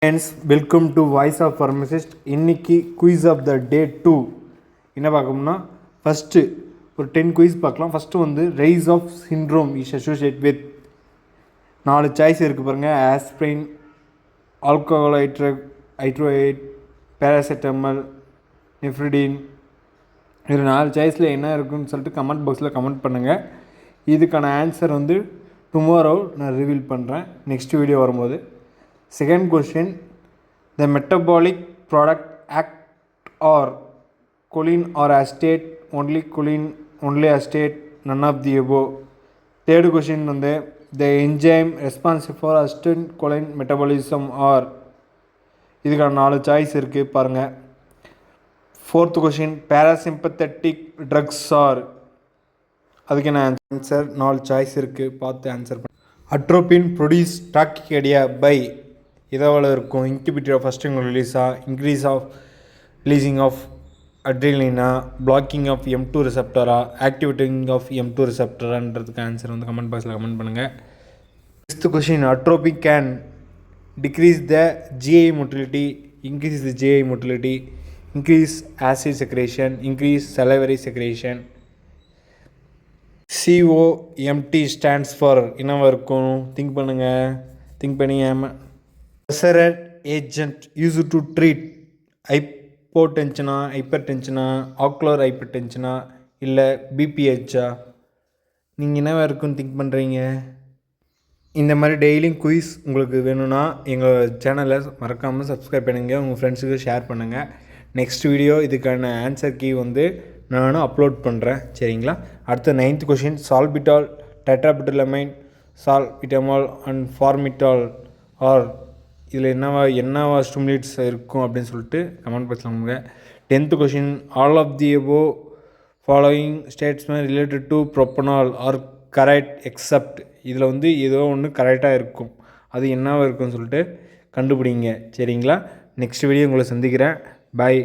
Friends, welcome to Voice of Pharmacist. இன்னைக்கு quiz of the டே 2 என்ன பார்க்கணும்னா ஃபஸ்ட்டு ஒரு 10 குயிஸ் பார்க்கலாம். ஃபஸ்ட்டு வந்து Reye's of syndrome is associated with 4 choice இருக்குது பாருங்கள். ஆஸ்பிரின், ஆல்கஹால் ஹைட்ரோயேட், பேராசிட்டமல், நெஃப்ரிடின். இதில் 4 சாய்ஸில் என்ன இருக்குன்னு சொல்லிட்டு கமெண்ட் பாக்ஸில் கமெண்ட் பண்ணுங்கள். இதுக்கான ஆன்சர் வந்து டுமாரோ நான் ரிவீல் பண்ணுறேன் நெக்ஸ்ட் வீடியோ வரும்போது. Second question, the metabolic product act or choline or acetate, only acetate, none of the above. Third question வந்து the enzyme responsible for acetylcholine metabolism or இதுக்கான 4 choice இருக்குது பாருங்கள். Fourth question, parasympathetic drugs or அதுக்கான answer 4 choice இருக்குது, பார்த்து answer பண்ண. Atropine produce டாக்கிகேடியா by எதாவது இருக்கும். இன்கிபிட்டர் ஆஃப் ஃபஸ்ட் ரிலீஸா, இன்க்ரீஸ் ஆஃப் ரிலீசிங் ஆஃப் அட்ரிலினா, பிளாக்கிங் ஆஃப் M2 ரிசெப்டரா, ஆக்டிவேட்டிங் ஆஃப் M2 ரிசெப்டரான்றதுக்கு ஆன்சர் வந்து கமெண்ட் பாக்ஸில் கமெண்ட் பண்ணுங்கள். Sixth question, atropic can decrease the GI motility, increase the GI motility, increase acid secretion, increase salivary secretion. COMT stands for என்னவாக இருக்கும், think பண்ணுங்கள். Think பண்ணி preferred agent use to treat ஹைப்போடென்ஷனா, ஹைப்பர்டென்ஷனா, ஆக்குலர் ஹைப்பர்டென்ஷனா, இல்லை பிபிஹெச்சா? நீங்கள் என்னவாக இருக்குன்னு திங்க் பண்ணுறீங்க? இந்த மாதிரி டெய்லியும் குயிஸ் உங்களுக்கு வேணும்னா எங்கள் சேனலை மறக்காமல் சப்ஸ்கிரைப் பண்ணுங்கள், உங்கள் ஃப்ரெண்ட்ஸுக்கு ஷேர் பண்ணுங்கள். நெக்ஸ்ட் வீடியோ இதுக்கான ஆன்சர் கீ வந்து நானும் அப்லோட் பண்ணுறேன், சரிங்களா? அடுத்த 9th கொஷின், சால்பிட்டால், டெட்ராபிட்டலமைன், சால்பிட்டமால் அண்ட் ஃபார்மிட்டால் ஆர் இதில் என்னவா ஸ்டிமுலேட்ஸ் இருக்கும் அப்படின்னு சொல்லிட்டு கமெண்ட் பாக்ஸில் வாங்க. 10th question, all of the above following statements related to propanol are correct except. இதில் வந்து ஏதோ ஒன்று கரெக்டாக இருக்கும், அது என்னவாக இருக்குன்னு சொல்லிட்டு கண்டுபிடிங்க, சரிங்களா? நெக்ஸ்ட் வீடியோ உங்களை சந்திக்கிறேன். பாய்.